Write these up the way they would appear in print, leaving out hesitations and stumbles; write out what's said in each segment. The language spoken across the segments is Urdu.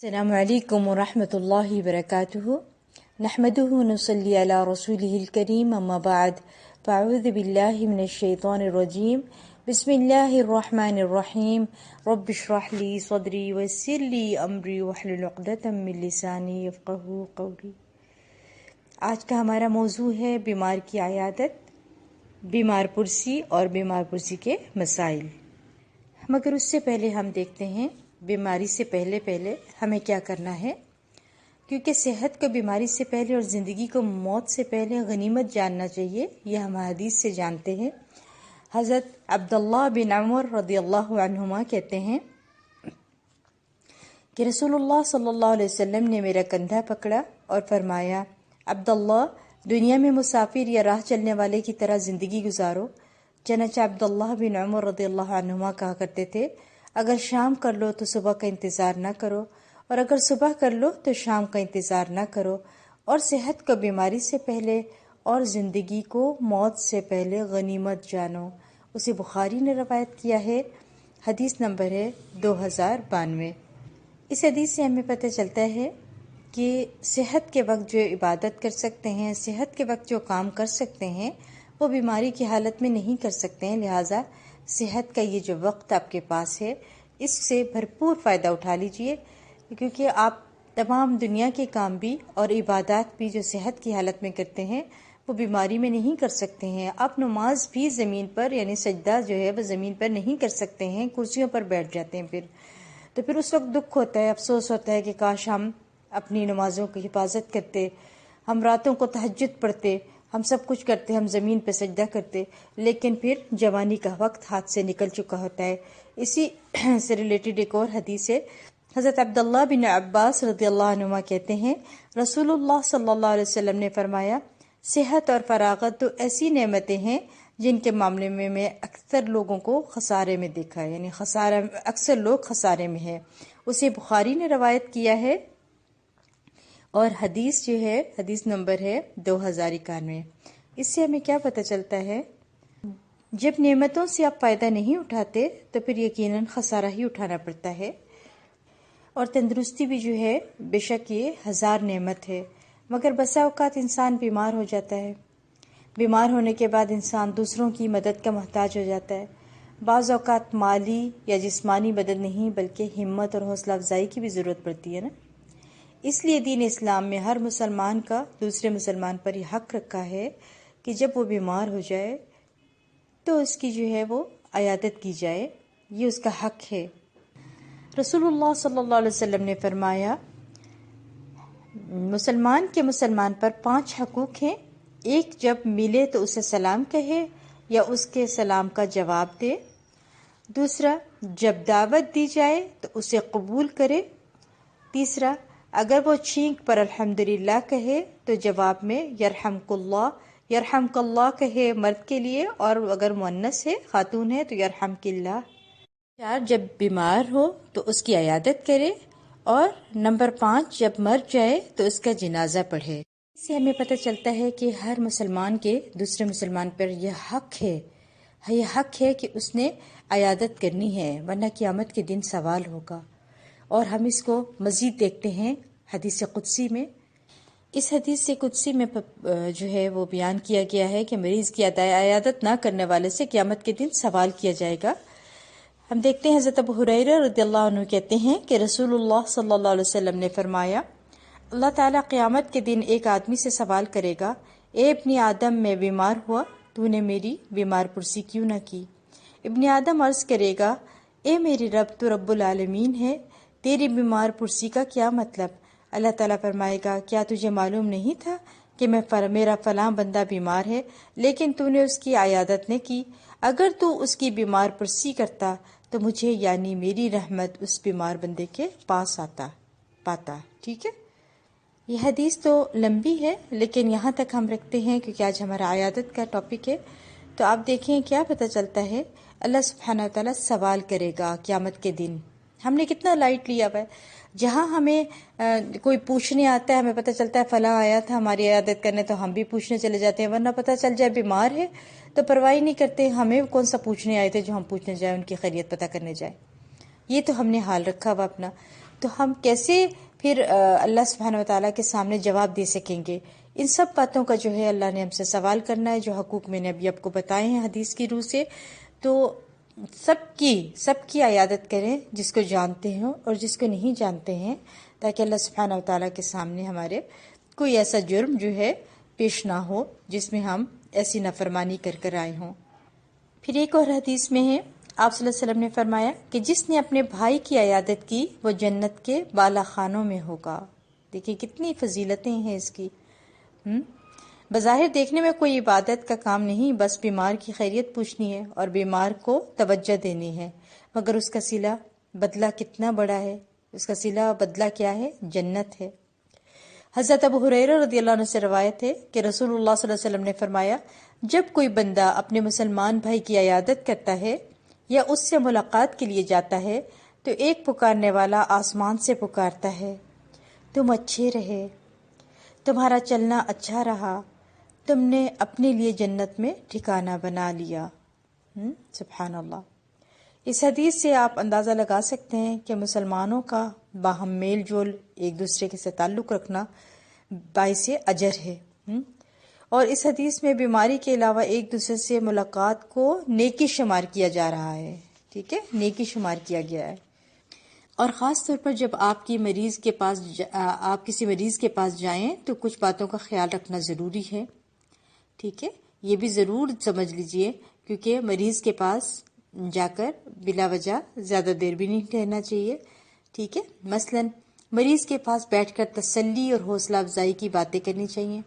السلام علیکم ورحمۃ اللہ وبرکاتہ نحمده ونصلی علی رسوله الکریم اما بعد فاعوذ باللہ من الشیطان الرجیم بسم اللہ الرحمن الرحیم رب اشرح لی صدری ویسر لی امری واحلل عقدۃ من لسانی یفقہوا قولی۔ آج کا ہمارا موضوع ہے بیمار کی عیادت، بیمار پرسی اور بیمار پرسی کے مسائل۔ مگر اس سے پہلے ہم دیکھتے ہیں بیماری سے پہلے ہمیں کیا کرنا ہے، کیونکہ صحت کو بیماری سے پہلے اور زندگی کو موت سے پہلے غنیمت جاننا چاہیے۔ یہ ہم حدیث سے جانتے ہیں۔ حضرت عبداللہ بن عمر رضی اللہ عنہما کہتے ہیں کہ رسول اللہ صلی اللہ علیہ وسلم نے میرا کندھا پکڑا اور فرمایا، عبداللہ، دنیا میں مسافر یا راہ چلنے والے کی طرح زندگی گزارو۔ چنانچہ عبداللہ بن عمر رضی اللہ عنہما کہا کرتے تھے، اگر شام کر لو تو صبح کا انتظار نہ کرو، اور اگر صبح کر لو تو شام کا انتظار نہ کرو، اور صحت کو بیماری سے پہلے اور زندگی کو موت سے پہلے غنیمت جانو۔ اسے بخاری نے روایت کیا ہے۔ حدیث نمبر ہے 2092۔ اس حدیث سے ہمیں پتہ چلتا ہے کہ صحت کے وقت جو عبادت کر سکتے ہیں، صحت کے وقت جو کام کر سکتے ہیں، وہ بیماری کی حالت میں نہیں کر سکتے ہیں۔ لہٰذا صحت کا یہ جو وقت آپ کے پاس ہے، اس سے بھرپور فائدہ اٹھا لیجئے، کیونکہ آپ تمام دنیا کے کام بھی اور عبادات بھی جو صحت کی حالت میں کرتے ہیں وہ بیماری میں نہیں کر سکتے ہیں۔ آپ نماز بھی زمین پر، یعنی سجدہ جو ہے وہ زمین پر نہیں کر سکتے ہیں، کرسیوں پر بیٹھ جاتے ہیں۔ پھر اس وقت دکھ ہوتا ہے، افسوس ہوتا ہے کہ کاش ہم اپنی نمازوں کی حفاظت کرتے، ہم راتوں کو تہجد پڑھتے، ہم سب کچھ کرتے، ہم زمین پہ سجدہ کرتے، لیکن پھر جوانی کا وقت ہاتھ سے نکل چکا ہوتا ہے۔ اسی سے ریلیٹڈ ایک اور حدیث ہے۔ حضرت عبداللہ بن عباس رضی اللہ عنہما کہتے ہیں، رسول اللہ صلی اللہ علیہ وسلم نے فرمایا، صحت اور فراغت تو ایسی نعمتیں ہیں جن کے معاملے میں میں اکثر لوگوں کو خسارے میں دیکھا ہے، یعنی اکثر لوگ خسارے میں ہیں۔ اسے بخاری نے روایت کیا ہے، اور حدیث جو ہے، حدیث نمبر ہے 2091۔ اس سے ہمیں کیا پتہ چلتا ہے؟ جب نعمتوں سے آپ فائدہ نہیں اٹھاتے تو پھر یقیناً خسارہ ہی اٹھانا پڑتا ہے۔ اور تندرستی بھی جو ہے، بے شک یہ 1000 نعمت ہے، مگر بسا اوقات انسان بیمار ہو جاتا ہے۔ بیمار ہونے کے بعد انسان دوسروں کی مدد کا محتاج ہو جاتا ہے۔ بعض اوقات مالی یا جسمانی مدد نہیں بلکہ ہمت اور حوصلہ افزائی کی بھی ضرورت پڑتی ہے نا۔ اس لیے دین اسلام میں ہر مسلمان کا دوسرے مسلمان پر یہ حق رکھا ہے کہ جب وہ بیمار ہو جائے تو اس کی جو ہے وہ عیادت کی جائے، یہ اس کا حق ہے۔ رسول اللہ صلی اللہ علیہ وسلم نے فرمایا، مسلمان کے مسلمان پر 5 حقوق ہیں۔ ایک، جب ملے تو اسے سلام کہے یا اس کے سلام کا جواب دے۔ دوسرا، جب دعوت دی جائے تو اسے قبول کرے۔ تیسرا، اگر وہ چھینک پر الحمدللہ کہے تو جواب میں یرحمک اللہ کہے مرد کے لیے، اور اگر مؤنث ہے، خاتون ہے، تو یرحمک اللہ۔ 4، جب بیمار ہو تو اس کی عیادت کرے، اور نمبر 5، جب مر جائے تو اس کا جنازہ پڑھے۔ اس سے ہمیں پتہ چلتا ہے کہ ہر مسلمان کے دوسرے مسلمان پر یہ حق ہے کہ اس نے عیادت کرنی ہے، ورنہ قیامت کے دن سوال ہوگا۔ اور ہم اس کو مزید دیکھتے ہیں حدیث قدسی میں۔ اس حدیث قدسی میں جو ہے وہ بیان کیا گیا ہے کہ مریض کی عیادت نہ کرنے والے سے قیامت کے دن سوال کیا جائے گا۔ ہم دیکھتے ہیں حضرت ابو ہریرہ رضی اللہ عنہ کہتے ہیں کہ رسول اللہ صلی اللہ علیہ وسلم نے فرمایا، اللہ تعالیٰ قیامت کے دن ایک آدمی سے سوال کرے گا، اے ابن آدم، میں بیمار ہوا، تو نے میری بیمار پرسی کیوں نہ کی؟ ابن آدم عرض کرے گا، اے میری رب، تو رب العالمین ہے، تیری بیمار پرسی کا کیا مطلب؟ اللہ تعالیٰ فرمائے گا، کیا تجھے معلوم نہیں تھا کہ میرا فلاں بندہ بیمار ہے، لیکن تو نے اس کی عیادت نہ کی؟ اگر تو اس کی بیمار پرسی کرتا تو مجھے، یعنی میری رحمت، اس بیمار بندے کے پاس پاتا۔ ٹھیک ہے، یہ حدیث تو لمبی ہے، لیکن یہاں تک ہم رکھتے ہیں کیونکہ آج ہمارا عیادت کا ٹاپک ہے۔ تو آپ دیکھیں کیا پتہ چلتا ہے، اللہ سبحانہ و تعالیٰ سوال کرے گا قیامت کے دن۔ ہم نے کتنا لائٹ لیا ہوا ہے۔ جہاں ہمیں کوئی پوچھنے آتا ہے، ہمیں پتہ چلتا ہے فلاں آیا تھا ہماری عیادت کرنے، تو ہم بھی پوچھنے چلے جاتے ہیں، ورنہ پتہ چل جائے بیمار ہے تو پرواہ نہیں کرتے، ہمیں کون سا پوچھنے آئے تھے جو ہم پوچھنے جائیں، ان کی خیریت پتہ کرنے جائیں۔ یہ تو ہم نے حال رکھا ہوا اپنا۔ تو ہم کیسے پھر اللہ سبحانہ وتعالیٰ کے سامنے جواب دے سکیں گے؟ ان سب باتوں کا جو ہے اللہ نے ہم سے سوال کرنا ہے، جو حقوق میں نے ابھی آپ کو بتائے ہیں حدیث کی روح سے. تو سب کی عیادت کریں، جس کو جانتے ہوں اور جس کو نہیں جانتے ہیں، تاکہ اللہ سبحانہ وتعالیٰ کے سامنے ہمارے کوئی ایسا جرم جو ہے پیش نہ ہو جس میں ہم ایسی نافرمانی کر آئے ہوں. پھر ایک اور حدیث میں ہے، آپ صلی اللہ علیہ وسلم نے فرمایا کہ جس نے اپنے بھائی کی عیادت کی وہ جنت کے بالا خانوں میں ہوگا. دیکھیں کتنی فضیلتیں ہیں اس کی. بظاہر دیکھنے میں کوئی عبادت کا کام نہیں، بس بیمار کی خیریت پوچھنی ہے اور بیمار کو توجہ دینی ہے، مگر اس کا صلہ بدلہ کتنا بڑا ہے. اس کا صلہ بدلہ کیا ہے؟ جنت ہے. حضرت ابو ہریرہ رضی اللہ عنہ سے روایت ہے کہ رسول اللہ صلی اللہ علیہ وسلم نے فرمایا، جب کوئی بندہ اپنے مسلمان بھائی کی عیادت کرتا ہے یا اس سے ملاقات کے لیے جاتا ہے تو ایک پکارنے والا آسمان سے پکارتا ہے، تم اچھے رہے، تمہارا چلنا اچھا رہا، تم نے اپنے لیے جنت میں ٹھکانہ بنا لیا. سبحان اللہ. اس حدیث سے آپ اندازہ لگا سکتے ہیں کہ مسلمانوں کا باہم میل جول، ایک دوسرے کے ساتھ تعلق رکھنا باعث اجر ہے. اور اس حدیث میں بیماری کے علاوہ ایک دوسرے سے ملاقات کو نیکی شمار کیا جا رہا ہے. ٹھیک ہے، نیکی شمار کیا گیا ہے. اور خاص طور پر جب آپ کسی مریض کے پاس جائیں تو کچھ باتوں کا خیال رکھنا ضروری ہے. ٹھیک ہے، یہ بھی ضرور سمجھ لیجئے، کیونکہ مریض کے پاس جا کر بلا وجہ زیادہ دیر بھی نہیں ٹھہرنا چاہیے. ٹھیک ہے، مثلا مریض کے پاس بیٹھ کر تسلی اور حوصلہ افزائی کی باتیں کرنی چاہیے.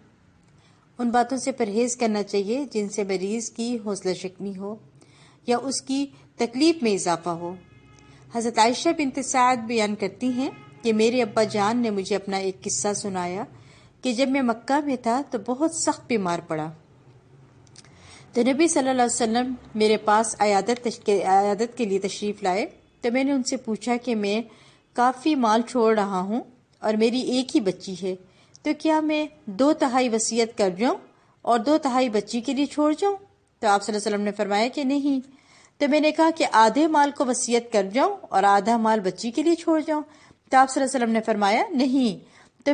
ان باتوں سے پرہیز کرنا چاہیے جن سے مریض کی حوصلہ شکنی ہو یا اس کی تکلیف میں اضافہ ہو. حضرت عائشہ بنت سعد بیان کرتی ہیں کہ میرے ابا جان نے مجھے اپنا ایک قصہ سنایا کہ جب میں مکہ میں تھا تو بہت سخت بیمار پڑا، تو نبی صلی اللہ علیہ وسلم میرے پاس عیادت کے لیے تشریف لائے. تو میں نے ان سے پوچھا کہ میں کافی مال چھوڑ رہا ہوں اور میری ایک ہی بچی ہے، تو کیا میں 2/3 وصیت کر جاؤں اور 2/3 بچی کے لیے چھوڑ جاؤں؟ تو آپ صلی اللہ علیہ وسلم نے فرمایا کہ نہیں. تو میں نے کہا کہ آدھے مال کو وصیت کر جاؤں اور آدھا مال بچی کے لیے چھوڑ جاؤں؟ تو آپ صلی اللہ علیہ وسلم نے فرمایا نہیں. تو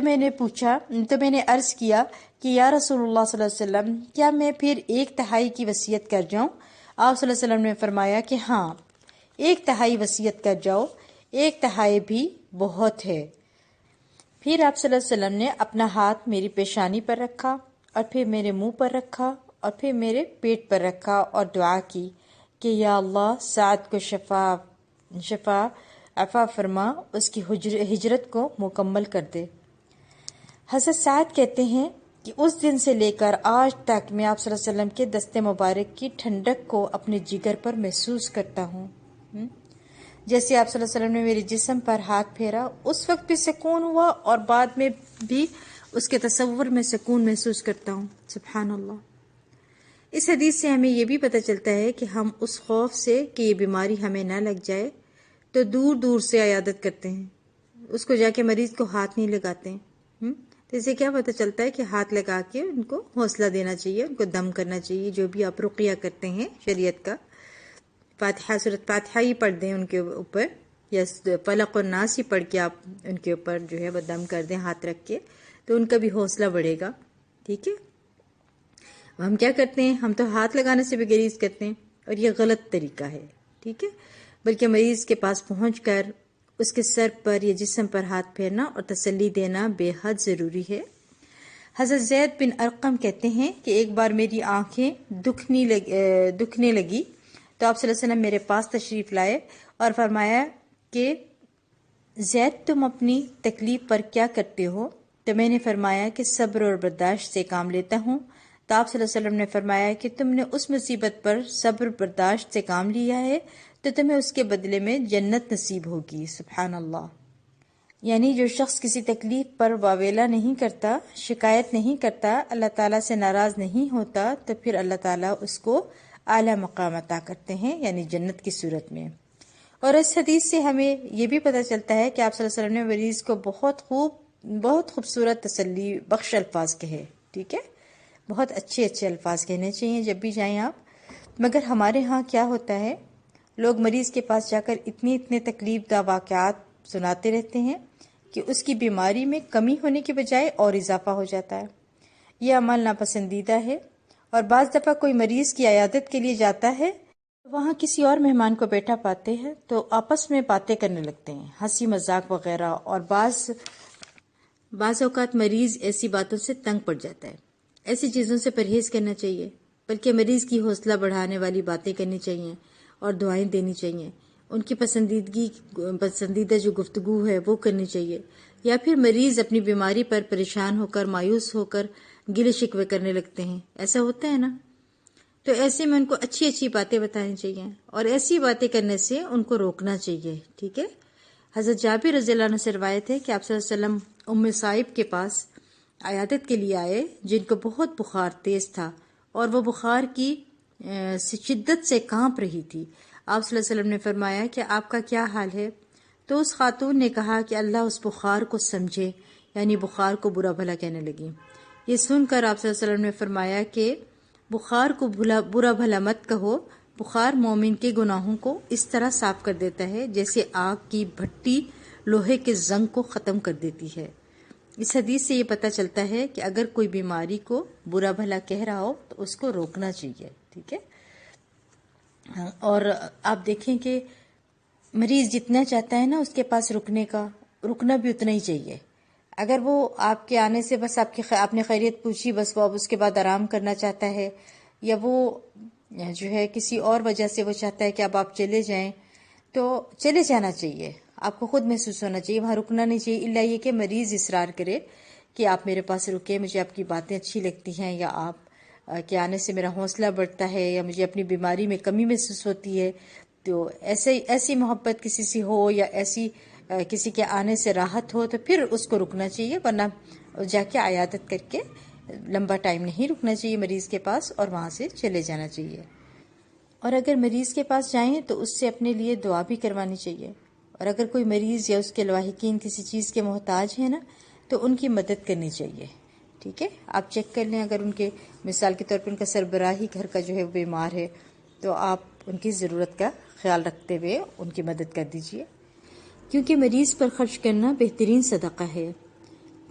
میں نے عرض کیا کہ یا رسول اللہ صلی اللہ علیہ وسلم، کیا میں پھر 1/3 کی وصیت کر جاؤں؟ آپ صلی اللہ علیہ وسلم نے فرمایا کہ ہاں، 1/3 وصیت کر جاؤ، 1/3 بھی بہت ہے. پھر آپ صلی اللہ علیہ وسلم نے اپنا ہاتھ میری پیشانی پر رکھا اور پھر میرے منہ پر رکھا اور پھر میرے پیٹ پر رکھا اور دعا کی کہ یا اللہ سعد کو شفا عفا فرما، اس کی ہجرت کو مکمل کر دے. حضرت سعد کہتے ہیں کہ اس دن سے لے کر آج تک میں آپ صلی اللہ علیہ وسلم کے دست مبارک کی ٹھنڈک کو اپنے جگر پر محسوس کرتا ہوں. جیسے آپ صلی اللہ علیہ وسلم نے میرے جسم پر ہاتھ پھیرا، اس وقت بھی سکون ہوا اور بعد میں بھی اس کے تصور میں سکون محسوس کرتا ہوں. سبحان اللہ. اس حدیث سے ہمیں یہ بھی پتہ چلتا ہے کہ ہم اس خوف سے کہ یہ بیماری ہمیں نہ لگ جائے تو دور دور سے عیادت کرتے ہیں، اس کو جا کے مریض کو ہاتھ نہیں لگاتے ہیں. تو اسے کیا پتہ چلتا ہے کہ ہاتھ لگا کے ان کو حوصلہ دینا چاہیے، ان کو دم کرنا چاہیے. جو بھی آپ رقیہ کرتے ہیں شریعت کا، فاتحہ سورۃ فاتحہ ہی پڑھ دیں ان کے اوپر، یا فلق اور ناس ہی پڑھ کے آپ ان کے اوپر جو ہے وہ دم کر دیں ہاتھ رکھ کے، تو ان کا بھی حوصلہ بڑھے گا. ٹھیک ہے. ہم کیا کرتے ہیں؟ ہم تو ہاتھ لگانے سے بھی گریز کرتے ہیں، اور یہ غلط طریقہ ہے. ٹھیک ہے. بلکہ مریض کے پاس پہنچ کر اس کے سر پر یا جسم پر ہاتھ پھیرنا اور تسلی دینا بے حد ضروری ہے. حضرت زید بن ارقم کہتے ہیں کہ ایک بار میری آنکھیں دکھنے لگی تو آپ صلی اللہ علیہ وسلم میرے پاس تشریف لائے اور فرمایا کہ زید تم اپنی تکلیف پر کیا کرتے ہو؟ تو میں نے فرمایا کہ صبر اور برداشت سے کام لیتا ہوں. تو آپ صلی اللہ علیہ وسلم نے فرمایا کہ تم نے اس مصیبت پر صبر برداشت سے کام لیا ہے تو تمہیں اس کے بدلے میں جنت نصیب ہوگی. سبحان اللہ. یعنی جو شخص کسی تکلیف پر واویلا نہیں کرتا، شکایت نہیں کرتا، اللہ تعالیٰ سے ناراض نہیں ہوتا، تو پھر اللہ تعالیٰ اس کو اعلیٰ مقام عطا کرتے ہیں، یعنی جنت کی صورت میں. اور اس حدیث سے ہمیں یہ بھی پتہ چلتا ہے کہ آپ صلی اللہ علیہ وسلم نے مریض کو بہت خوبصورت تسلی بخش الفاظ کہے. ٹھیک ہے. بہت اچھے الفاظ کہنے چاہیے جب بھی جائیں آپ. مگر ہمارے ہاں کیا ہوتا ہے، لوگ مریض کے پاس جا کر اتنے تکلیف دہ واقعات سناتے رہتے ہیں کہ اس کی بیماری میں کمی ہونے کے بجائے اور اضافہ ہو جاتا ہے۔ یہ عمل ناپسندیدہ ہے، اور بعض دفعہ کوئی مریض کی عیادت کے لیے جاتا ہے، وہاں کسی اور مہمان کو بیٹھا پاتے ہیں تو آپس میں باتیں کرنے لگتے ہیں، ہنسی مذاق وغیرہ، اور بعض اوقات مریض ایسی باتوں سے تنگ پڑ جاتا ہے۔ ایسی چیزوں سے پرہیز کرنا چاہیے، بلکہ مریض کی حوصلہ بڑھانے والی باتیں کرنی چاہیے اور دعائیں دینی چاہیے۔ ان کی پسندیدہ جو گفتگو ہے وہ کرنی چاہیے، یا پھر مریض اپنی بیماری پر پریشان ہو کر، مایوس ہو کر گلے شکوے کرنے لگتے ہیں، ایسا ہوتا ہے نا، تو ایسے میں ان کو اچھی اچھی باتیں بتانی چاہیے، اور ایسی باتیں کرنے سے ان کو روکنا چاہیے، ٹھیک ہے۔ حضرت جابر رضی اللہ عنہ سے روایت ہے کہ آپ صلی اللہ علیہ وسلم ام صائب کے پاس عیادت کے لیے آئے، جن کو بہت بخار تیز تھا اور وہ بخار کی شدت سے کانپ رہی تھی۔ آپ صلی اللہ علیہ وسلم نے فرمایا کہ آپ کا کیا حال ہے؟ تو اس خاتون نے کہا کہ اللہ اس بخار کو سمجھے، یعنی بخار کو برا بھلا کہنے لگی۔ یہ سن کر آپ صلی اللہ علیہ وسلم نے فرمایا کہ بخار کو برا بھلا مت کہو، بخار مومن کے گناہوں کو اس طرح صاف کر دیتا ہے جیسے آگ کی بھٹی لوہے کے زنگ کو ختم کر دیتی ہے۔ اس حدیث سے یہ پتہ چلتا ہے کہ اگر کوئی بیماری کو برا بھلا کہہ رہا ہو تو اس کو روکنا چاہیے، ٹھیک ہے۔ اور آپ دیکھیں کہ مریض جتنا چاہتا ہے نا اس کے پاس رکنا بھی اتنا ہی چاہیے۔ اگر وہ آپ کے آنے سے بس آپ نے خیریت پوچھی، بس وہ اب اس کے بعد آرام کرنا چاہتا ہے، یا وہ جو ہے کسی اور وجہ سے وہ چاہتا ہے کہ اب آپ چلے جائیں، تو چلے جانا چاہیے، آپ کو خود محسوس ہونا چاہیے، وہاں رکنا نہیں چاہیے، الا یہ کہ مریض اصرار کرے کہ آپ میرے پاس رکیں، مجھے آپ کی باتیں اچھی لگتی ہیں، یا آپ کے آنے سے میرا حوصلہ بڑھتا ہے، یا مجھے اپنی بیماری میں کمی محسوس ہوتی ہے، تو ایسی محبت کسی سے ہو، یا ایسی کسی کے آنے سے راحت ہو، تو پھر اس کو رکنا چاہیے، ورنہ جا کے عیادت کر کے لمبا ٹائم نہیں رکنا چاہیے مریض کے پاس، اور وہاں سے چلے جانا چاہیے۔ اور اگر مریض کے پاس جائیں تو اس سے اپنے لیے دعا بھی کروانی چاہیے، اور اگر کوئی مریض یا اس کے لاحقین کسی چیز کے محتاج ہیں نا تو ان کی مدد کرنی چاہیے، ٹھیک ہے۔ آپ چیک کر لیں، اگر ان کے مثال کے طور پر ان کا سربراہی گھر کا جو ہے وہ بیمار ہے تو آپ ان کی ضرورت کا خیال رکھتے ہوئے ان کی مدد کر دیجیے، کیونکہ مریض پر خرچ کرنا بہترین صدقہ ہے،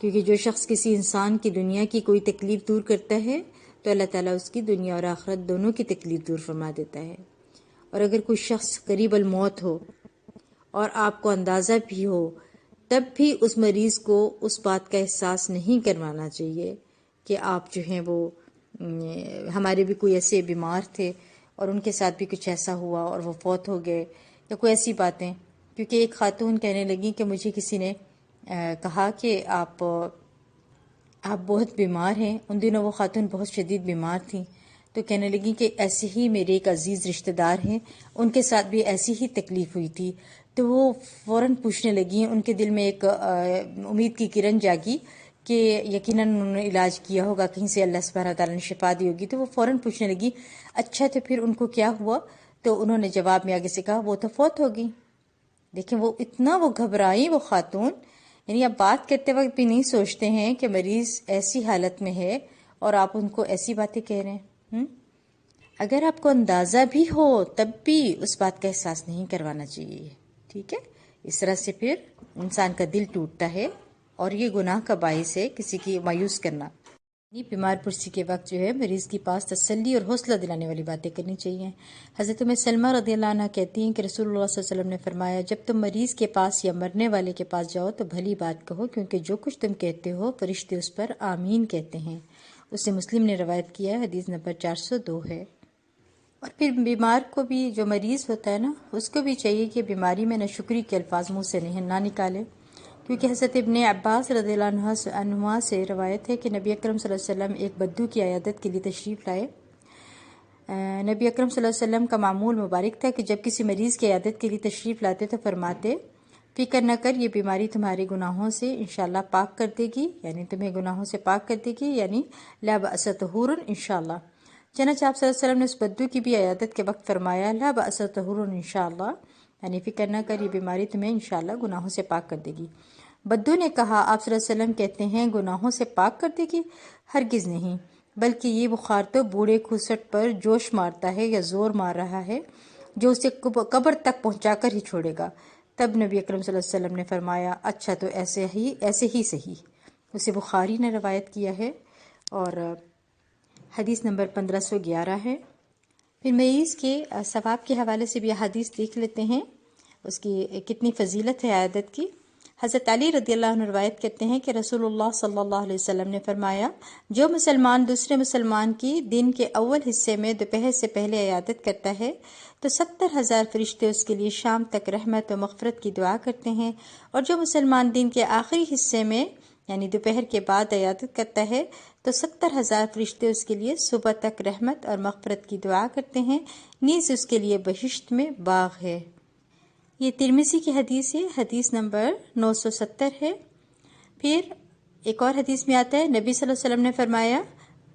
کیونکہ جو شخص کسی انسان کی دنیا کی کوئی تکلیف دور کرتا ہے تو اللہ تعالیٰ اس کی دنیا اور آخرت دونوں کی تکلیف دور فرما دیتا ہے۔ اور اگر کوئی شخص قریب الموت ہو اور آپ کو اندازہ بھی ہو، تب بھی اس مریض کو اس بات کا احساس نہیں کروانا چاہیے کہ آپ جو ہیں وہ ہمارے بھی کوئی ایسے بیمار تھے اور ان کے ساتھ بھی کچھ ایسا ہوا اور وہ فوت ہو گئے، یا کوئی ایسی باتیں۔ کیونکہ ایک خاتون کہنے لگی کہ مجھے کسی نے کہا کہ آپ بہت بیمار ہیں، ان دنوں وہ خاتون بہت شدید بیمار تھیں، تو کہنے لگی کہ ایسے ہی میرے ایک عزیز رشتہ دار ہیں، ان کے ساتھ بھی ایسی ہی تکلیف ہوئی تھی، تو وہ فوراً پوچھنے لگی، ان کے دل میں ایک امید کی کرن جاگی کہ یقیناً انہوں نے علاج کیا ہوگا، کہیں سے اللہ سبحانہ تعالیٰ نے شفا دی ہوگی، تو وہ فوراً پوچھنے لگی اچھا تو پھر ان کو کیا ہوا؟ تو انہوں نے جواب میں آگے سے کہا وہ تو فوت ہو گئی۔ دیکھیں وہ گھبرائی وہ خاتون، یعنی آپ بات کرتے وقت بھی نہیں سوچتے ہیں کہ مریض ایسی حالت میں ہے اور آپ ان کو ایسی باتیں کہہ رہے ہیں۔ اگر آپ کو اندازہ بھی ہو تب بھی اس بات کا احساس نہیں کروانا چاہیے، ٹھیک ہے۔ اس طرح سے پھر انسان کا دل ٹوٹتا ہے اور یہ گناہ کا باعث ہے کسی کی مایوس کرنا۔ بیمار پرسی کے وقت جو ہے مریض کے پاس تسلی اور حوصلہ دلانے والی باتیں کرنی چاہیے۔ حضرت ام سلمہ رضی اللہ عنہ کہتی ہیں کہ رسول اللہ صلی اللہ علیہ وسلم نے فرمایا جب تم مریض کے پاس یا مرنے والے کے پاس جاؤ تو بھلی بات کہو، کیونکہ جو کچھ تم کہتے ہو فرشتے اس پر آمین کہتے ہیں۔ اسے مسلم نے روایت کیا، حدیث نمبر 402 ہے۔ اور پھر بیمار کو بھی، جو مریض ہوتا ہے نا، اس کو بھی چاہیے کہ بیماری میں ناشکری کے الفاظ منہ سے نہ نکالے، کیونکہ حضرت ابن عباس رضی اللہ عنہما سے روایت ہے کہ نبی اکرم صلی اللہ علیہ وسلم ایک بدو کی عیادت کے لیے تشریف لائے۔ نبی اکرم صلی اللہ علیہ وسلم کا معمول مبارک تھا کہ جب کسی مریض کی عیادت کے لیے تشریف لاتے تو فرماتے فکر نہ کر، یہ بیماری تمہارے گناہوں سے انشاءاللہ پاک کر دے گی، یعنی تمہیں گناہوں سے پاک کر دے گی، یعنی لا بأس طہور انشاءاللہ۔ چنانچہ آپ صلی اللہ علیہ وسلم نے اس بدو کی بھی عیادت کے وقت فرمایا لا بأس طہور انشاءاللہ، یعنی فکر نہ کر، یہ بیماری تمہیں انشاءاللہ گناہوں سے پاک کر دے گی۔ بدو نے کہا آپ صلی اللہ علیہ وسلم کہتے ہیں گناہوں سے پاک کر دے گی؟ ہرگز نہیں، بلکہ یہ بخار تو بوڑھے کھوسٹ پر جوش مارتا ہے یا زور مار رہا ہے جو اسے قبر تک پہنچا کر ہی چھوڑے گا۔ تب نبی اکرم صلی اللہ علیہ وسلم نے فرمایا اچھا تو ایسے ہی صحیح. اسے بخاری نے روایت کیا ہے اور حدیث نمبر 1511 ہے. پھر میز کے ثواب کے حوالے سے بھی حدیث دیکھ لیتے ہیں، اس کی کتنی فضیلت ہے عیادت کی. حضرت علی رضی اللہ عنہ روایت کرتے ہیں کہ رسول اللہ صلی اللہ علیہ وسلم نے فرمایا جو مسلمان دوسرے مسلمان کی دن کے اول حصے میں دوپہر سے پہلے عیادت کرتا ہے تو 70,000 فرشتے اس کے لیے شام تک رحمت و مغفرت کی دعا کرتے ہیں، اور جو مسلمان دن کے آخری حصے میں یعنی دوپہر کے بعد عیادت کرتا ہے تو 70,000 فرشتے اس کے لیے صبح تک رحمت اور مغفرت کی دعا کرتے ہیں، نیز اس کے لیے بہشت میں باغ ہے. یہ ترمذی کی حدیث ہے، حدیث نمبر 970 ہے. پھر ایک اور حدیث میں آتا ہے نبی صلی اللہ علیہ وسلم نے فرمایا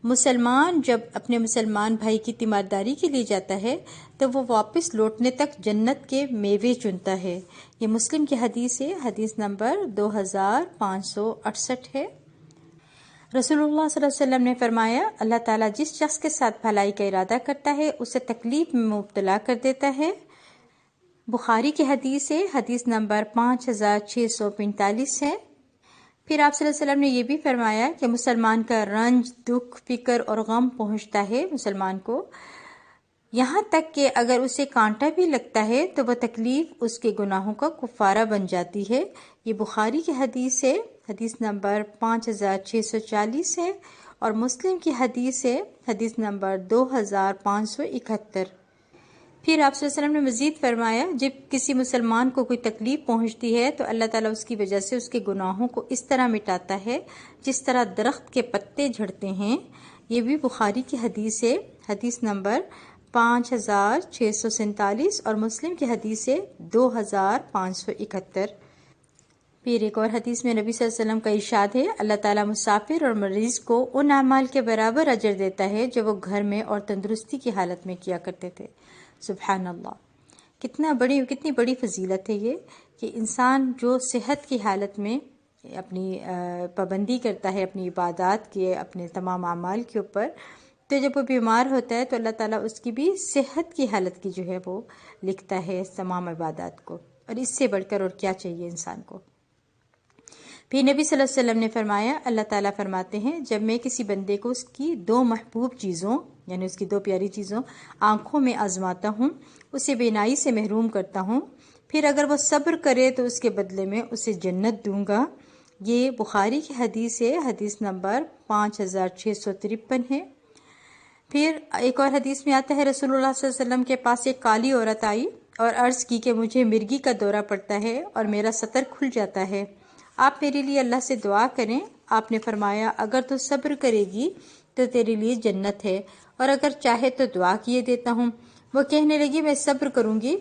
مسلمان جب اپنے مسلمان بھائی کی تیمارداری کے لیے جاتا ہے تو وہ واپس لوٹنے تک جنت کے میوے چنتا ہے. یہ مسلم کی حدیث ہے، حدیث نمبر 2568 ہے. رسول اللہ صلی اللہ علیہ وسلم نے فرمایا اللہ تعالیٰ جس شخص کے ساتھ بھلائی کا ارادہ کرتا ہے اسے تکلیف میں مبتلا کر دیتا ہے. بخاری کی حدیث ہے، حدیث نمبر 5645 ہے. پھر آپ صلی اللہ علیہ وسلم نے یہ بھی فرمایا کہ مسلمان کا رنج، دکھ، فکر اور غم پہنچتا ہے مسلمان کو، یہاں تک کہ اگر اسے کانٹا بھی لگتا ہے تو وہ تکلیف اس کے گناہوں کا کفارہ بن جاتی ہے. یہ بخاری کی حدیث ہے، حدیث نمبر 5640 ہے، اور مسلم کی حدیث ہے، حدیث نمبر 2571. پھر آپ صلی اللہ علیہ وسلم نے مزید فرمایا جب کسی مسلمان کو کوئی تکلیف پہنچتی ہے تو اللہ تعالیٰ اس کی وجہ سے اس کے گناہوں کو اس طرح مٹاتا ہے جس طرح درخت کے پتے جھڑتے ہیں. یہ بھی بخاری کی حدیث ہے، حدیث نمبر 5647، اور مسلم کی حدیث ہے 2571. پھر ایک اور حدیث میں نبی صلی اللہ علیہ وسلم کا ارشاد ہے اللہ تعالیٰ مسافر اور مریض کو ان اعمال کے برابر اجر دیتا ہے جو وہ گھر میں اور تندرستی کی حالت میں کیا کرتے تھے. سبحان اللہ، کتنی بڑی فضیلت ہے یہ کہ انسان جو صحت کی حالت میں اپنی پابندی کرتا ہے اپنی عبادات کے، اپنے تمام اعمال کے اوپر، تو جب وہ بیمار ہوتا ہے تو اللہ تعالیٰ اس کی بھی صحت کی حالت کی جو ہے وہ لکھتا ہے اس تمام عبادات کو، اور اس سے بڑھ کر اور کیا چاہیے انسان کو. پھر نبی صلی اللہ علیہ وسلم نے فرمایا اللہ تعالیٰ فرماتے ہیں جب میں کسی بندے کو اس کی 2 محبوب چیزوں یعنی اس کی 2 پیاری چیزوں آنکھوں میں آزماتا ہوں، اسے بینائی سے محروم کرتا ہوں، پھر اگر وہ صبر کرے تو اس کے بدلے میں اسے جنت دوں گا. یہ بخاری کی حدیث ہے، حدیث نمبر 5653 ہے. پھر ایک اور حدیث میں آتا ہے رسول اللہ صلی اللہ علیہ وسلم کے پاس ایک کالی عورت آئی اور عرض کی کہ مجھے مرگی کا دورہ پڑتا ہے اور میرا سطر کھل جاتا ہے، آپ میرے لیے اللہ سے دعا کریں. آپ نے فرمایا اگر تو صبر کرے گی تو تیرے لیے جنت ہے، اور اگر چاہے تو دعا کیے دیتا ہوں. وہ کہنے لگی میں صبر کروں گی.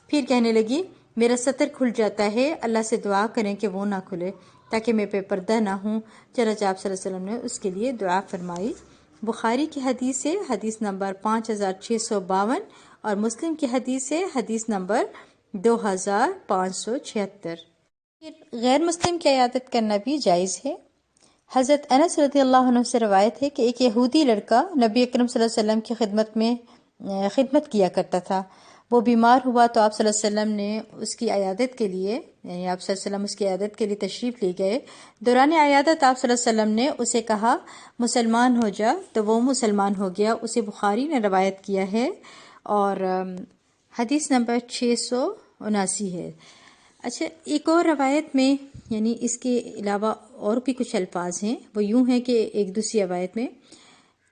پھر کہنے لگی میرا سطر کھل جاتا ہے، اللہ سے دعا کریں کہ وہ نہ کھلے تاکہ میں پہ پردہ نہ ہوں. چنانچہ آپ صلی اللہ علیہ وسلم نے اس کے لیے دعا فرمائی. بخاری کی حدیث ہے، حدیث نمبر 5652، اور مسلم کی حدیث ہے، حدیث نمبر 2576. غیر مسلم کی عیادت کرنا بھی جائز ہے. حضرت انس رضی اللہ عنہ سے روایت ہے کہ ایک یہودی لڑکا نبی اکرم صلی اللہ علیہ وسلم کی خدمت کیا کرتا تھا. وہ بیمار ہوا تو آپ صلی اللہ علیہ وسلم نے اس کی عیادت کے لیے یعنی آپ صلی اللہ علیہ وسلم اس کی عیادت کے لیے تشریف لے گئے. دوران عیادت آپ صلی اللہ علیہ وسلم نے اسے کہا مسلمان ہو جا، تو وہ مسلمان ہو گیا. اسے بخاری نے روایت کیا ہے اور حدیث نمبر 679 ہے. اچھا، ایک اور روایت میں یعنی اس کے علاوہ اور بھی کچھ الفاظ ہیں، وہ یوں ہیں کہ ایک دوسری روایت میں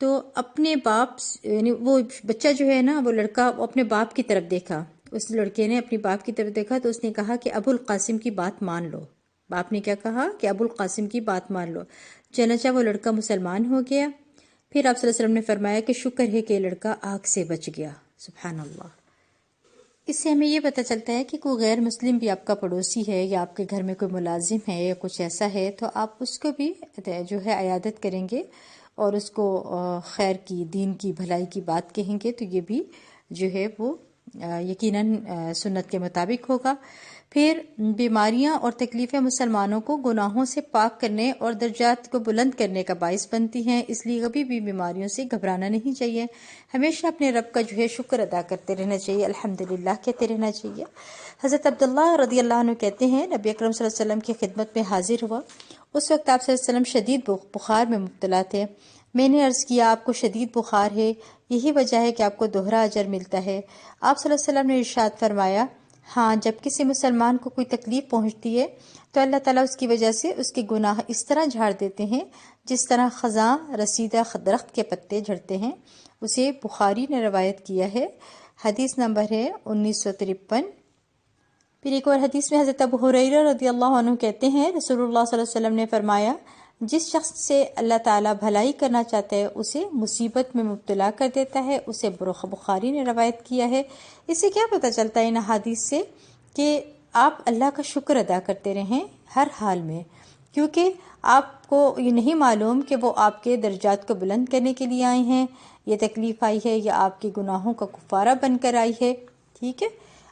تو اپنے باپ یعنی وہ بچہ جو ہے نا وہ لڑکا وہ اپنے باپ کی طرف دیکھا، اس لڑکے نے اپنے باپ کی طرف دیکھا تو اس نے کہا کہ ابو القاسم کی بات مان لو. باپ نے کیا کہا کہ ابو القاسم کی بات مان لو. چنانچہ وہ لڑکا مسلمان ہو گیا. پھر آپ صلی اللہ علیہ وسلم نے فرمایا کہ شکر ہے کہ یہ لڑکا آگ سے بچ گیا. سبحان اللہ. اس سے ہمیں یہ پتہ چلتا ہے کہ کوئی غیر مسلم بھی آپ کا پڑوسی ہے یا آپ کے گھر میں کوئی ملازم ہے یا کچھ ایسا ہے تو آپ اس کو بھی جو ہے عیادت کریں گے اور اس کو خیر کی، دین کی، بھلائی کی بات کہیں گے تو یہ بھی جو ہے وہ یقیناً سنت کے مطابق ہوگا. پھر بیماریاں اور تکلیفیں مسلمانوں کو گناہوں سے پاک کرنے اور درجات کو بلند کرنے کا باعث بنتی ہیں، اس لیے کبھی بھی بیماریوں سے گھبرانا نہیں چاہیے، ہمیشہ اپنے رب کا شکر ادا کرتے رہنا چاہیے، الحمدللہ کہتے رہنا چاہیے۔ حضرت عبداللہ رضی اللہ عنہ کہتے ہیں نبی اکرم صلی اللہ علیہ وسلم کی خدمت میں حاضر ہوا، اس وقت آپ صلی اللہ علیہ وسلم شدید بخار میں مبتلا تھے۔ میں نے عرض کیا آپ کو شدید بخار ہے، یہی وجہ ہے کہ آپ کو دوہرا اجر ملتا ہے۔ آپ صلی اللہ علیہ وسلم نے ارشاد فرمایا، ہاں جب کسی مسلمان کو کوئی تکلیف پہنچتی ہے تو اللہ تعالیٰ اس کی وجہ سے اس کے گناہ اس طرح جھاڑ دیتے ہیں جس طرح خزاں رسیدہ درخت کے پتے جھڑتے ہیں۔ اسے بخاری نے روایت کیا ہے، حدیث نمبر ہے 1953۔ پھر ایک اور حدیث میں حضرت ابو ہریرہ رضی اللہ عنہ کہتے ہیں رسول اللہ صلی اللہ علیہ وسلم نے فرمایا، جس شخص سے اللہ تعالیٰ بھلائی کرنا چاہتا ہے اسے مصیبت میں مبتلا کر دیتا ہے، اسے بخاری نے روایت کیا ہے۔ اس سے کیا پتہ چلتا ہے ان حدیث سے کہ آپ اللہ کا شکر ادا کرتے رہیں ہر حال میں، کیونکہ آپ کو یہ نہیں معلوم کہ وہ آپ کے درجات کو بلند کرنے کے لیے آئے ہیں، یہ تکلیف آئی ہے یا آپ کے گناہوں کا کفارہ بن کر آئی ہے، ٹھیک ہے،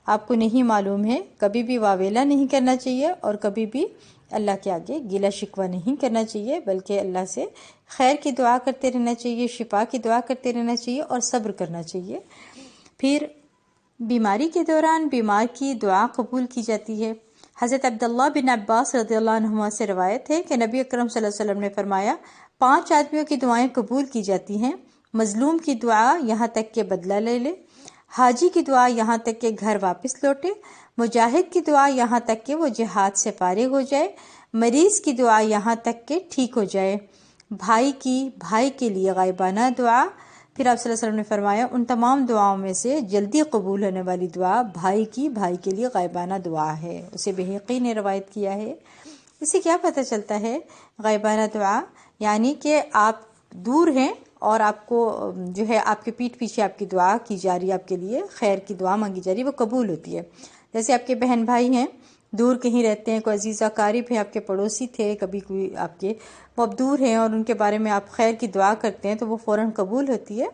آپ کو نہیں معلوم ہے۔ کبھی بھی واویلا نہیں کرنا چاہیے اور کبھی بھی اللہ کے آگے گیلا شکوہ نہیں کرنا چاہیے، بلکہ اللہ سے خیر کی دعا کرتے رہنا چاہیے، شفا کی دعا کرتے رہنا چاہیے اور صبر کرنا چاہیے۔ پھر بیماری کے دوران بیمار کی دعا قبول کی جاتی ہے۔ حضرت عبداللہ بن عباس رضی اللہ عنہما سے روایت ہے کہ نبی اکرم صلی اللہ علیہ وسلم نے فرمایا، 5 آدمیوں کی دعائیں قبول کی جاتی ہیں، مظلوم کی دعا یہاں تک کہ بدلہ لے لے، حاجی کی دعا یہاں تک کہ گھر واپس لوٹے، مجاہد کی دعا یہاں تک کہ وہ جہاد سے فارغ ہو جائے، مریض کی دعا یہاں تک کہ ٹھیک ہو جائے، بھائی کے لیے غائبانہ دعا۔ پھر آپ صلی اللہ علیہ وسلم نے فرمایا، ان تمام دعاؤں میں سے جلدی قبول ہونے والی دعا بھائی کے لیے غائبانہ دعا ہے، اسے بہقی نے روایت کیا ہے۔ اس سے کیا پتہ چلتا ہے؟ غائبانہ دعا یعنی کہ آپ دور ہیں اور آپ کو آپ کے پیٹھ پیچھے آپ کی دعا کی جا رہی ہے، آپ کے لیے خیر کی دعا مانگی جا رہی ہے، وہ قبول ہوتی ہے۔ جیسے آپ کے بہن بھائی ہیں، دور کہیں رہتے ہیں، کوئی عزیز اقارب ہیں، آپ کے پڑوسی تھے کبھی کوئی آپ کے، وہ اب دور ہیں اور ان کے بارے میں آپ خیر کی دعا کرتے ہیں تو وہ فوراً قبول ہوتی ہے۔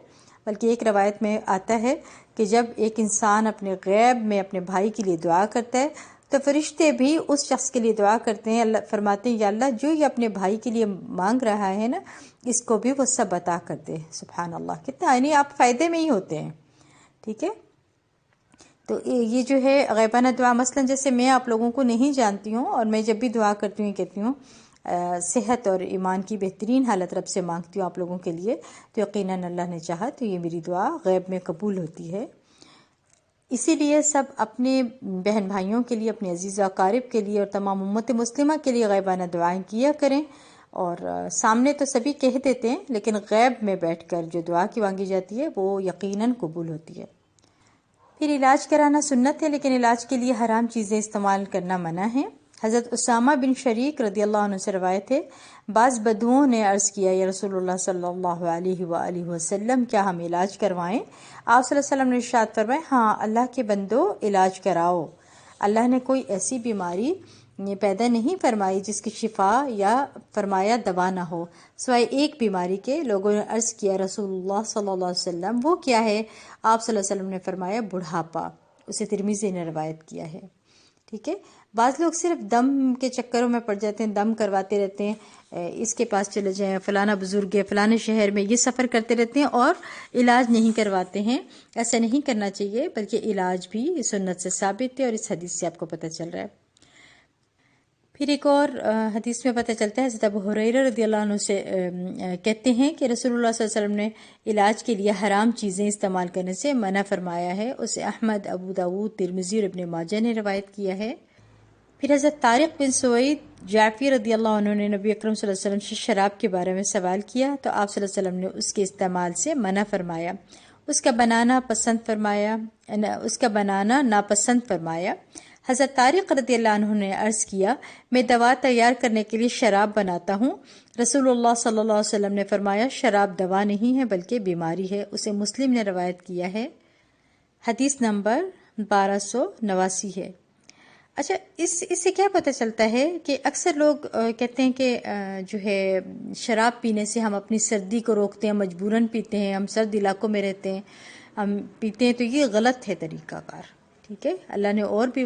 بلکہ ایک روایت میں آتا ہے کہ جب ایک انسان اپنے غیب میں اپنے بھائی کے لیے دعا کرتا ہے تو فرشتے بھی اس شخص کے لیے دعا کرتے ہیں، اللہ فرماتے ہیں یا اللہ جو یہ اپنے بھائی کے لیے مانگ رہا ہے نا، اس کو بھی وہ سب عطا کر دے۔ سبحان اللہ، کتنا یعنی آپ فائدے میں ہی ہوتے ہیں، ٹھیک ہے۔ تو یہ غیبانہ دعا مثلا جیسے میں آپ لوگوں کو نہیں جانتی ہوں اور میں جب بھی دعا کرتی ہوں کہتی ہوں صحت اور ایمان کی بہترین حالت رب سے مانگتی ہوں آپ لوگوں کے لیے، تو یقیناً اللہ نے چاہا تو یہ میری دعا غیب میں قبول ہوتی ہے۔ اسی لیے سب اپنے بہن بھائیوں کے لیے، اپنے عزیز و اقارب کے لیے اور تمام امت مسلمہ کے لیے غیبانہ دعائیں کیا کریں، اور سامنے تو سبھی کہہ دیتے ہیں لیکن غیب میں بیٹھ کر جو دعا کی مانگی جاتی ہے وہ یقیناً قبول ہوتی ہے۔ پھر علاج کرانا سنت ہے لیکن علاج کے لیے حرام چیزیں استعمال کرنا منع ہے۔ حضرت اسامہ بن شریک رضی اللہ عنہ سے روایت ہے، بعض بدوؤں نے عرض کیا، یا رسول اللہ صلی اللہ علیہ وآلہ وسلم کیا ہم علاج کروائیں؟ آپ صلی اللہ علیہ وسلم نے ارشاد فرمایا، ہاں اللہ کے بندو علاج کراؤ۔ اللہ نے کوئی ایسی بیماری پیدا نہیں فرمائی جس کی شفا یا فرمایا دوا نہ ہو سوائے ایک بیماری کے۔ لوگوں نے عرض کیا رسول اللہ صلی اللہ علیہ وسلم وہ کیا ہے؟ آپ صلی اللہ علیہ وسلم نے فرمایا بڑھاپا، اسے ترمذی نے روایت کیا ہے، ٹھیک ہے۔ بعض لوگ صرف دم کے چکروں میں پڑ جاتے ہیں، دم کرواتے رہتے ہیں، اس کے پاس چلے جائیں، فلانا بزرگ ہے فلانے شہر میں، یہ سفر کرتے رہتے ہیں اور علاج نہیں کرواتے ہیں۔ ایسا نہیں کرنا چاہیے، بلکہ علاج بھی سنت سے ثابت ہے اور اس حدیث سے آپ کو پتہ چل رہا ہے۔ پھر ایک اور حدیث میں پتہ چلتا ہے، حضرت ابو ہریرہ رضی اللہ عنہ سے کہتے ہیں کہ رسول اللہ صلی اللہ علیہ وسلم نے علاج کے لیے حرام چیزیں استعمال کرنے سے منع فرمایا ہے، اسے احمد، ابو داود، ترمذی اور ابن ماجہ نے روایت کیا ہے۔ پھر حضرت طارق بن سوید جعفی رضی اللہ عنہ نے نبی اکرم صلی اللہ علیہ وسلم سے شراب کے بارے میں سوال کیا تو آپ صلی اللہ علیہ وسلم نے اس کے استعمال سے منع فرمایا، اس کا بنانا ناپسند فرمایا۔ حضرت طارق رضی اللہ عنہ نے عرض کیا، میں دوا تیار کرنے کے لیے شراب بناتا ہوں۔ رسول اللہ صلی اللہ علیہ وسلم نے فرمایا، شراب دوا نہیں ہے بلکہ بیماری ہے، اسے مسلم نے روایت کیا ہے، حدیث نمبر 1289 ہے۔ اچھا، اس سے کیا پتہ چلتا ہے کہ اکثر لوگ کہتے ہیں کہ شراب پینے سے ہم اپنی سردی کو روکتے ہیں، مجبوراً پیتے ہیں، ہم سرد علاقوں میں رہتے ہیں، ہم پیتے ہیں، تو یہ غلط ہے طریقہ کار، ٹھیک ٹھیک ہے، اللہ نے اور بھی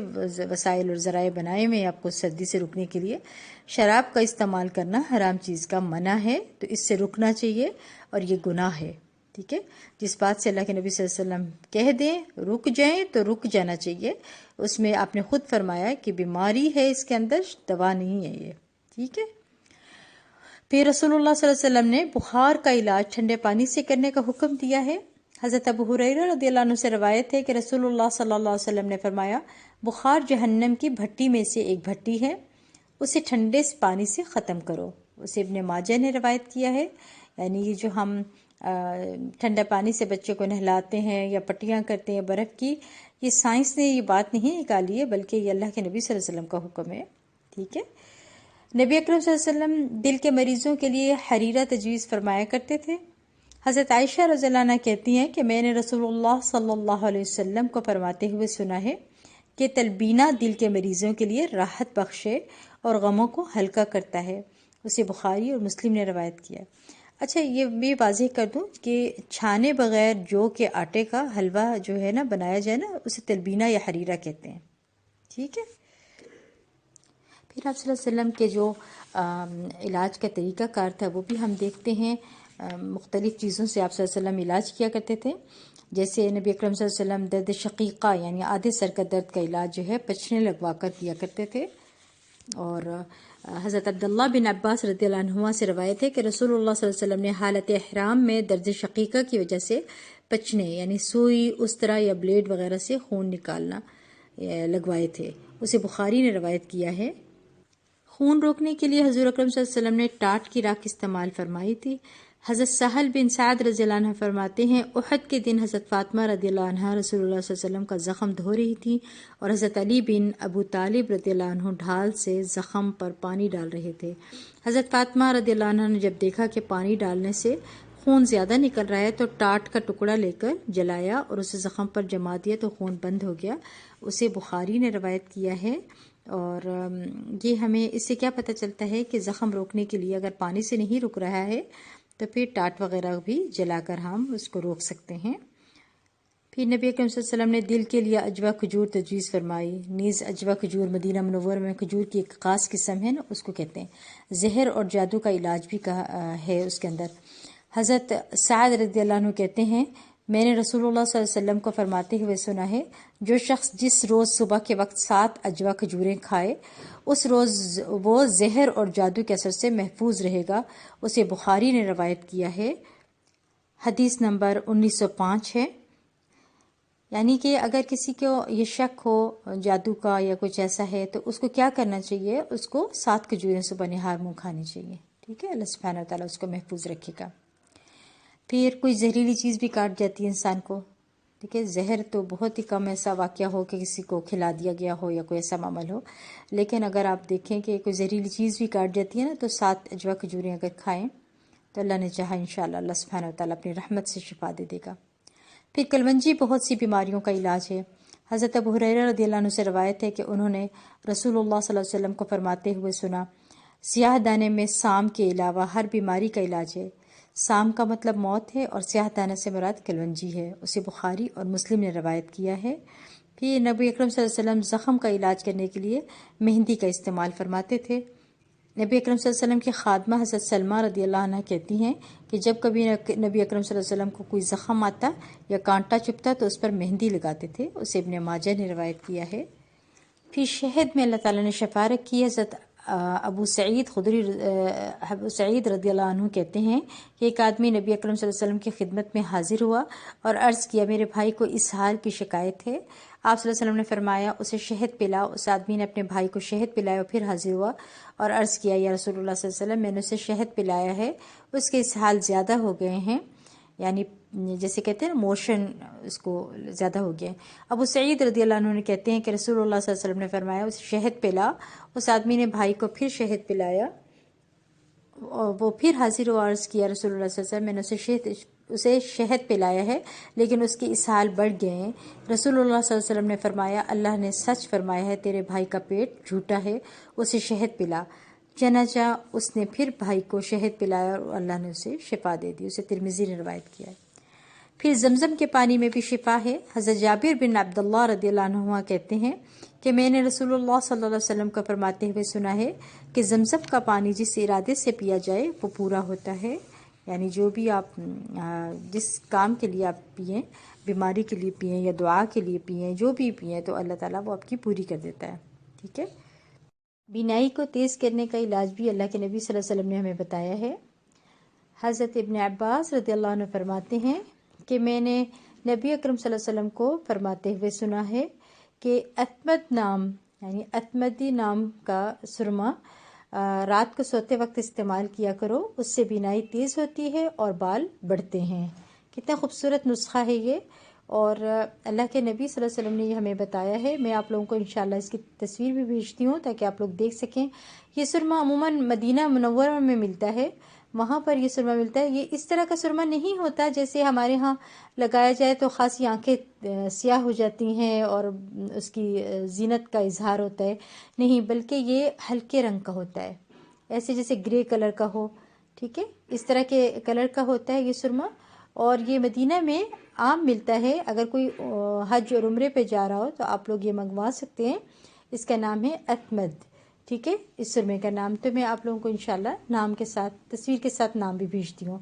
وسائل اور ذرائع بنائے ہوئے ہیں آپ کو سردی سے رکنے کے لیے۔ شراب کا استعمال کرنا حرام چیز کا منع ہے، تو اس سے رکنا چاہیے، اور یہ گناہ ہے، ٹھیک ہے۔ جس بات سے اللہ کے نبی صلی اللہ علیہ وسلم کہہ دیں رک جائیں تو رک جانا چاہیے۔ اس میں آپ نے خود فرمایا کہ بیماری ہے اس کے اندر، دوا نہیں ہے یہ، ٹھیک ہے۔ پھر رسول اللہ صلی اللہ علیہ وسلم نے بخار کا علاج ٹھنڈے پانی سے کرنے کا حکم دیا ہے۔ حضرت ابو ہریرہ رضی اللہ عنہ سے روایت ہے کہ رسول اللہ صلی اللہ علیہ وسلم نے فرمایا، بخار جہنم کی بھٹی میں سے ایک بھٹی ہے، اسے ٹھنڈے پانی سے ختم کرو۔ اسے ابن ماجہ نے روایت کیا ہے۔ یعنی یہ جو ہم ٹھنڈا پانی سے بچے کو نہلاتے ہیں یا پٹیاں کرتے ہیں برف کی، یہ سائنس نے یہ بات نہیں نکالی ہے، بلکہ یہ اللہ کے نبی صلی اللہ علیہ وسلم کا حکم ہے، ٹھیک ہے۔ نبی اکرم صلی اللہ علیہ وسلم دل کے مریضوں کے لیے حریرہ تجویز فرمایا کرتے تھے۔ حضرت عائشہ رضی اللہ عنہ کہتی ہیں کہ میں نے رسول اللہ صلی اللہ علیہ وسلم کو فرماتے ہوئے سنا ہے کہ تلبینہ دل کے مریضوں کے لیے راحت بخشے اور غموں کو ہلکا کرتا ہے۔ اسے بخاری اور مسلم نے روایت کیا۔ اچھا، یہ بھی واضح کر دوں کہ چھانے بغیر جو کے آٹے کا حلوہ جو ہے نا بنایا جائے نا، اسے تلبینہ یا حریرہ کہتے ہیں، ٹھیک ہے۔ پھر آپ صلی اللہ علیہ وسلم کے جو علاج کا طریقہ کار تھا وہ بھی ہم دیکھتے ہیں۔ مختلف چیزوں سے آپ صلی اللہ علیہ وسلم علاج کیا کرتے تھے، جیسے نبی اکرم صلی اللہ علیہ وسلم درد شقیقہ یعنی آدھے سر کا درد کا علاج جو ہے پچھنے لگوا کر کیا کرتے تھے۔ اور حضرت عبداللہ بن عباس رضی اللہ عنہما سے روایت ہے کہ رسول اللہ صلی اللہ علیہ وسلم نے حالت احرام میں درد شقیقہ کی وجہ سے پچنے یعنی سوئی، استرا یا بلیڈ وغیرہ سے خون نکالنا لگوائے تھے۔ اسے بخاری نے روایت کیا ہے۔ خون روکنے کے لیے حضور اکرم صلی اللہ علیہ وسلم نے ٹاٹ کی راکھ استعمال فرمائی تھی۔ حضرت سہل بن سعد رضی اللہ عنہ فرماتے ہیں، احد کے دن حضرت فاطمہ رضی اللہ عنہ رسول اللہ صلی اللہ علیہ وسلم کا زخم دھو رہی تھی، اور حضرت علی بن ابو طالب رضی اللہ عنہ ڈھال سے زخم پر پانی ڈال رہے تھے۔ حضرت فاطمہ رضی اللہ عنہ نے جب دیکھا کہ پانی ڈالنے سے خون زیادہ نکل رہا ہے تو ٹاٹ کا ٹکڑا لے کر جلایا اور اسے زخم پر جما دیا تو خون بند ہو گیا۔ اسے بخاری نے روایت کیا ہے۔ اور یہ ہمیں اس سے کیا پتہ چلتا ہے کہ زخم روکنے کے لیے اگر پانی سے نہیں رک رہا ہے تو پھر ٹاٹ وغیرہ بھی جلا کر ہم اس کو روک سکتے ہیں۔ پھر نبی اکرم صلی اللہ علیہ وسلم نے دل کے لیے عجوہ کھجور تجویز فرمائی۔ نیز عجوہ کھجور مدینہ منورہ میں کھجور کی ایک خاص قسم ہے نا، اس کو کہتے ہیں۔ زہر اور جادو کا علاج بھی ہے اس کے اندر۔ حضرت سعد رضی اللہ عنہ کہتے ہیں، میں نے رسول اللہ صلی اللہ علیہ وسلم کو فرماتے ہوئے سنا ہے، جو شخص جس روز صبح کے وقت 7 عجوہ کھجوریں کھائے اس روز وہ زہر اور جادو کے اثر سے محفوظ رہے گا۔ اسے بخاری نے روایت کیا ہے۔ حدیث نمبر 1905 ہے۔ یعنی کہ اگر کسی کو یہ شک ہو جادو کا یا کچھ ایسا ہے تو اس کو کیا کرنا چاہیے، اس کو 7 کھجوریں صبح نہار منہ کھانی چاہیے، ٹھیک ہے۔ اللہ سبحانہ وتعالیٰ اس کو محفوظ رکھے گا۔ پھر کوئی زہریلی چیز بھی کاٹ جاتی ہے انسان کو، ٹھیک ہے۔ زہر تو بہت ہی کم ایسا واقعہ ہو کہ کسی کو کھلا دیا گیا ہو یا کوئی ایسا معامل ہو، لیکن اگر آپ دیکھیں کہ کوئی زہریلی چیز بھی کاٹ جاتی ہے نا تو 7 عجوہ کھجوریں اگر کھائیں تو اللہ نے چاہا انشاءاللہ اللہ سبحانہ وتعالیٰ اپنی رحمت سے شفا دے دے گا۔ پھر کلونجی بہت سی بیماریوں کا علاج ہے۔ حضرت ابو ہریرہ رضی اللہ عنہ سے روایت ہے کہ انہوں نے رسول اللہ صلی اللہ علیہ وسلم کو فرماتے ہوئے سنا، سیاہ دانے میں سام کے علاوہ ہر بیماری کا علاج ہے۔ سام کا مطلب موت ہے اور سیاہ دانے سے مراد کلونجی ہے۔ اسے بخاری اور مسلم نے روایت کیا ہے۔ پھر نبی اکرم صلی اللہ علیہ وسلم زخم کا علاج کرنے کے لیے مہندی کا استعمال فرماتے تھے۔ نبی اکرم صلی اللہ علیہ وسلم کی خادمہ حضرت سلمہ رضی اللہ عنہ کہتی ہیں کہ جب کبھی نبی اکرم صلی اللہ علیہ وسلم کو کوئی زخم آتا یا کانٹا چبھتا تو اس پر مہندی لگاتے تھے۔ اسے ابن ماجہ نے روایت کیا ہے۔ پھر شہد میں اللہ تعالیٰ نے شفا رکھی ہے۔ حضرت ابو سعید رضی اللہ عنہ کہتے ہیں کہ ایک آدمی نبی اکرم صلی اللہ علیہ وسلم کی خدمت میں حاضر ہوا اور عرض کیا، میرے بھائی کو اسہال کی شکایت ہے۔ آپ صلی اللہ علیہ وسلم نے فرمایا، اسے شہد پلاؤ۔ اس آدمی نے اپنے بھائی کو شہد پلایا اور پھر حاضر ہوا اور عرض کیا، یا رسول اللہ صلی اللہ علیہ وسلم، میں نے اسے شہد پلایا ہے، اس کے اسہال زیادہ ہو گئے ہیں، یعنی جیسے کہتے ہیں نا موشن اس کو زیادہ ہو گیا۔ ابو سعید رضی اللہ عنہ کہتے ہیں کہ رسول اللہ صلی اللہ علیہ وسلم نے فرمایا، اسے شہد پلا۔ اس آدمی نے بھائی کو پھر شہد پلایا اور وہ پھر حاضر ہوا، عرض کیا، رسول اللہ صلی اللہ علیہ وسلم، میں نے اسے شہد پلایا ہے لیکن اس کے اسہال بڑھ گئے ہیں۔ رسول اللہ صلی اللہ علیہ وسلم نے فرمایا، اللہ نے سچ فرمایا ہے، تیرے بھائی کا پیٹ جھوٹا ہے، اسے شہد پلا۔ چنانچہ اس نے پھر بھائی کو شہد پلایا اور اللہ نے اسے شفا دے دی۔ اسے ترمذی نے روایت کیا ہے۔ پھر زمزم کے پانی میں بھی شفا ہے۔ حضرت جابر بن عبداللہ رضی اللہ عنہما کہتے ہیں کہ میں نے رسول اللہ صلی اللہ علیہ وسلم کو فرماتے ہوئے سنا ہے کہ زمزم کا پانی جس ارادے سے پیا جائے وہ پورا ہوتا ہے، یعنی جو بھی آپ جس کام کے لیے آپ پئیں، بیماری کے لیے پئیں یا دعا کے لیے پئیں، جو بھی پئیں تو اللہ تعالیٰ وہ آپ کی پوری کر دیتا ہے، ٹھیک ہے۔ بینائی کو تیز کرنے کا علاج بھی اللہ کے نبی صلی اللہ علیہ وسلم نے ہمیں بتایا ہے۔ حضرت ابن عباس رضی اللہ عنہ فرماتے ہیں کہ میں نے نبی اکرم صلی اللہ علیہ وسلم کو فرماتے ہوئے سنا ہے کہ اتمد نام یعنی اتمدی نام کا سرما رات کو سوتے وقت استعمال کیا کرو، اس سے بینائی تیز ہوتی ہے اور بال بڑھتے ہیں۔ کتنا خوبصورت نسخہ ہے یہ، اور اللہ کے نبی صلی اللہ علیہ وسلم نے یہ ہمیں بتایا ہے۔ میں آپ لوگوں کو انشاءاللہ اس کی تصویر بھی بھیجتی ہوں تاکہ آپ لوگ دیکھ سکیں۔ یہ سرما عموماً مدینہ منورہ میں ملتا ہے، وہاں پر یہ سرما ملتا ہے۔ یہ اس طرح کا سرما نہیں ہوتا جیسے ہمارے ہاں لگایا جائے تو خاصی آنکھیں سیاہ ہو جاتی ہیں اور اس کی زینت کا اظہار ہوتا ہے، نہیں، بلکہ یہ ہلکے رنگ کا ہوتا ہے، ایسے جیسے گرے کلر کا ہو، ٹھیک ہے، اس طرح کے کلر کا ہوتا ہے یہ سرما، اور یہ مدینہ میں عام ملتا ہے۔ اگر کوئی حج اور عمرے پہ جا رہا ہو تو آپ لوگ یہ منگوا سکتے ہیں۔ اس کا نام ہے اتمد، ٹھیک ہے، اس سرمے کا نام۔ تو میں آپ لوگوں کو انشاءاللہ نام کے ساتھ تصویر کے ساتھ نام بھی بھیجتی ہوں۔